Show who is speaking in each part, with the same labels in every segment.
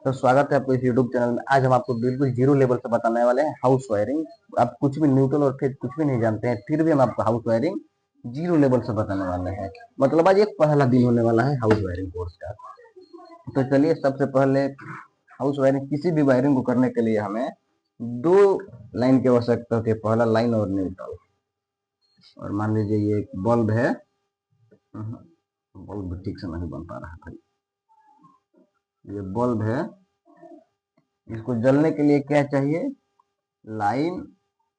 Speaker 1: तो स्वागत है आपको इस यूट्यूब चैनल में। आज हम आपको बिल्कुल जीरो लेवल से बताने वाले हैं हाउस वायरिंग। आप कुछ भी न्यूट्रल और फेज कुछ भी नहीं जानते हैं, फिर भी हम आपको हाउस वायरिंग जीरो लेवल से बताने वाले हैं। मतलब आज एक पहला दिन होने वाला है हाउस वायरिंग कोर्स का। तो चलिए, सबसे पहले हाउस वायरिंग, किसी भी वायरिंग को करने के लिए हमें दो लाइन की आवश्यकता होती है, पहला लाइन और न्यूट्रल। और मान लीजिए ये एक बल्ब है, बल्ब ठीक से नहीं बन पा रहा था। ये बल्ब है, इसको जलने के लिए क्या चाहिए? लाइन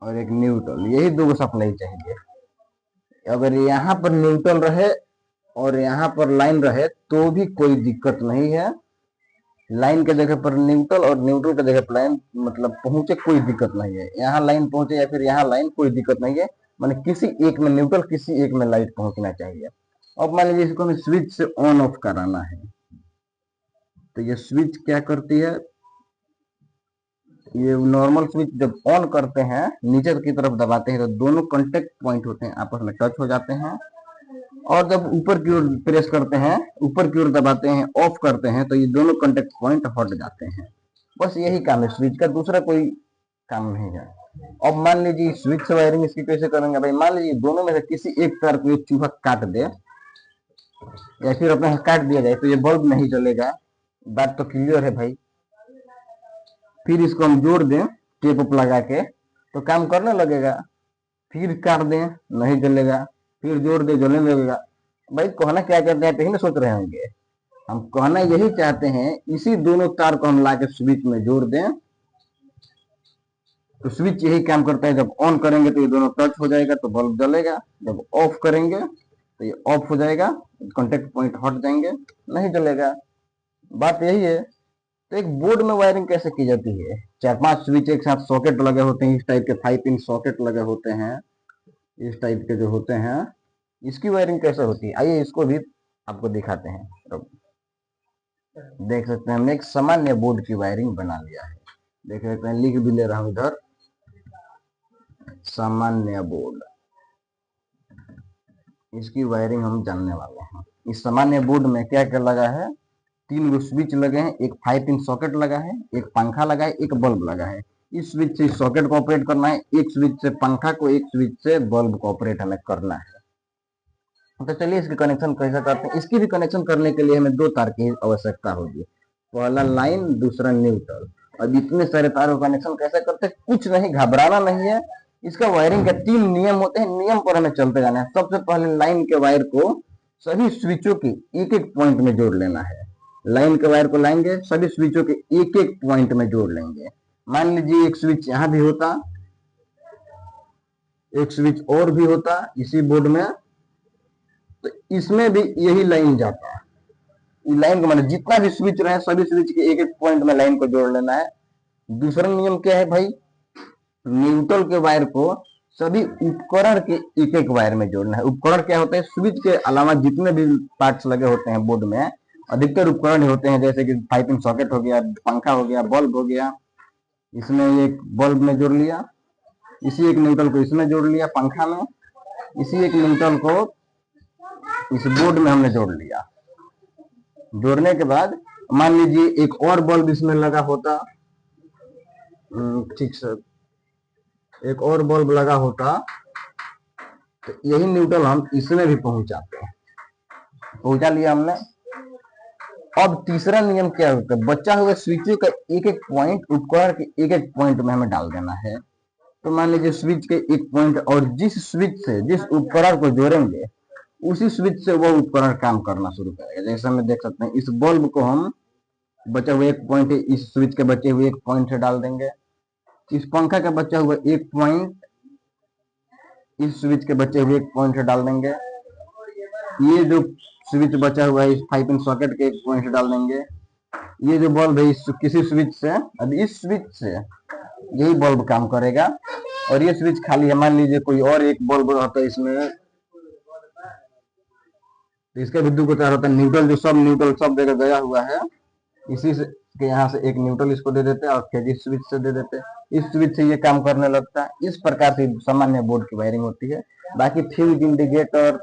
Speaker 1: और एक न्यूट्रल, यही दो सप्लाई चाहिए। अगर यहाँ पर न्यूट्रल रहे और यहाँ पर लाइन रहे तो भी कोई दिक्कत नहीं है। लाइन के जगह पर न्यूट्रल और न्यूट्रल के जगह पर लाइन, मतलब पहुंचे, कोई दिक्कत नहीं है। यहाँ लाइन पहुंचे या फिर यहाँ लाइन, कोई दिक्कत नहीं है। माने किसी एक में न्यूट्रल, किसी एक में लाइट पहुंचना चाहिए। अब मान लीजिए इसको हमें स्विच से ऑन ऑफ कराना है, तो ये स्विच क्या करती है? ये नॉर्मल स्विच जब ऑन करते हैं, नीचे की तरफ दबाते हैं तो दोनों कांटेक्ट पॉइंट होते हैं, आपस में टच हो जाते हैं। और जब ऊपर की ओर प्रेस करते हैं, ऊपर की ओर दबाते हैं, ऑफ करते हैं, तो ये दोनों कांटेक्ट पॉइंट हट जाते हैं। बस यही काम है स्विच का, दूसरा कोई काम नहीं है। अब मान लीजिए स्विच से वायरिंग इसकी कैसे करेंगे भाई? मान लीजिए दोनों में से किसी एक तार को एक चूहा काट दे या फिर अपने काट दिया जाए तो ये बल्ब नहीं जलेगा। बात तो क्लियर है भाई। फिर इसको हम जोड़ दें टेप उप लगा के तो काम करने लगेगा। फिर काट दें, नहीं जलेगा। फिर जोड़ दें, जलने लगेगा। भाई कहना क्या चाहते हैं, यही ना सोच रहे होंगे। हम कहना यही चाहते हैं, इसी दोनों तार को हम ला के स्विच में जोड़ दें तो स्विच यही काम करता है। जब ऑन करेंगे तो ये दोनों टच हो जाएगा तो बल्ब जलेगा, जब ऑफ करेंगे तो ये ऑफ हो जाएगा, कॉन्टेक्ट पॉइंट हट जाएंगे, नहीं जलेगा। बात यही है। तो एक बोर्ड में वायरिंग कैसे की जाती है? चार पांच स्विच एक साथ सॉकेट लगे होते हैं, इस टाइप के 5 पिन सॉकेट लगे होते हैं, इस टाइप के जो होते हैं। इसकी वायरिंग कैसे होती है, आइए इसको भी आपको दिखाते हैं। तो देख सकते हैं हमने एक सामान्य बोर्ड की वायरिंग बना लिया है। देख सकते हैं, लिख भी ले रहा हूं इधर, सामान्य बोर्ड। इसकी वायरिंग हम जानने वाले हैं। इस सामान्य बोर्ड में क्या क्या लगा है? 3 गो स्विच लगे हैं, एक 5 पिन सॉकेट लगा है, एक पंखा लगा है, एक बल्ब लगा है। इस स्विच से सॉकेट को ऑपरेट करना है, एक स्विच से पंखा को, एक स्विच से बल्ब को ऑपरेट हमें करना है। तो चलिए इसकी कनेक्शन कैसे करते हैं। इसकी भी कनेक्शन करने के लिए हमें 2 तार की आवश्यकता होगी, पहला लाइन, दूसरा न्यूट्रल। अब इतने सारे तारों का कनेक्शन कैसे करते हैं? कुछ नहीं, घबराना नहीं है। इसका वायरिंग के 3 नियम होते हैं, नियम पर हमें चलते जाना है। सबसे पहले लाइन के वायर को सभी स्विचों के एक एक पॉइंट में जोड़ लेना है। लाइन के वायर को लाएंगे, सभी स्विचों के एक एक पॉइंट में जोड़ लेंगे। मान लीजिए एक स्विच यहां भी होता, एक स्विच और भी होता इसी बोर्ड में, तो इसमें भी यही लाइन जाता है। लाइन को मतलब जितना भी स्विच रहे, सभी स्विच के एक एक पॉइंट में लाइन को जोड़ लेना है। दूसरा नियम क्या है भाई? न्यूट्रल के वायर को सभी उपकरण के एक एक वायर में जोड़ना है। उपकरण क्या होते हैं? स्विच के अलावा जितने भी पार्ट्स लगे होते हैं बोर्ड में, अधिकतर उपकरण होते हैं, जैसे कि 5 पिन सॉकेट हो गया, पंखा हो गया, बल्ब हो गया। इसमें एक बल्ब में जोड़ लिया, इसी एक न्यूट्रल को इसमें जोड़ लिया पंखा में, इसी एक न्यूट्रल को इस बोर्ड में हमने जोड़ लिया। जोड़ने के बाद मान लीजिए एक और बल्ब इसमें लगा होता, ठीक से एक और बल्ब लगा होता, तो यही न्यूट्रल हम इसमें भी पहुंचाते हैं। पहुंचा लिया हमने। अब तीसरा नियम क्या होता है? बचा हुआ स्विचों का एक एक पॉइंट उपकरण के एक एक पॉइंट में हमें डाल देना है। तो मान लीजिए स्विच के एक पॉइंट, और जिस स्विच से जिस उपकरण को जोड़ेंगे उसी स्विच से वो उपकरण काम करना शुरू करेगा। जैसे हम देख सकते हैं, इस बल्ब को हम बचा हुआ एक पॉइंट इस स्विच के बचे हुए एक पॉइंट से डाल देंगे। इस पंखा का बचा हुआ एक पॉइंट इस स्विच के बचे हुए एक पॉइंट से डाल देंगे। ये जो स्विच बचा हुआ है, इस 5 पिन सॉकेट के एक पॉइंट से डाल देंगे। ये जो बल्ब है, इस किसी स्विच से, अब इस स्विच से यही बल्ब काम करेगा। और ये स्विच खाली है, मान लीजिए कोई और एक बल्ब रहता है इसमें, तो इसका भी दो तार होता है। न्यूट्रल जो सब न्यूट्रल सब जगह गया हुआ है, इसी से के यहाँ से एक न्यूट्रल इसको दे देते हैं और फिर इस स्विच से दे देते हैं। इस स्विच से ये काम करने लगता है। इस प्रकार से सामान्य बोर्ड की वायरिंग होती है। बाकी फ्यूज इंडिकेटर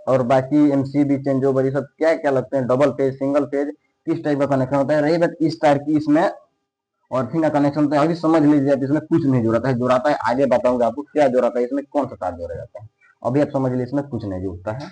Speaker 1: और बाकी एमसीबी चेंज ओवर, ये सब क्या क्या लगते हैं, डबल फेज, सिंगल फेज, किस टाइप का कनेक्शन होता है। रही बात इस टायर की, इसमें अर्थिंग का कनेक्शन होता है, अभी समझ लीजिए आप, इसमें कुछ नहीं जुड़ा था, जुड़ाता है आगे बताऊंगा आपको क्या जुड़ाता है, इसमें कौन सा तार जोड़ा जाता है। अभी आप समझ लीजिए इसमें कुछ नहीं जुड़ता है।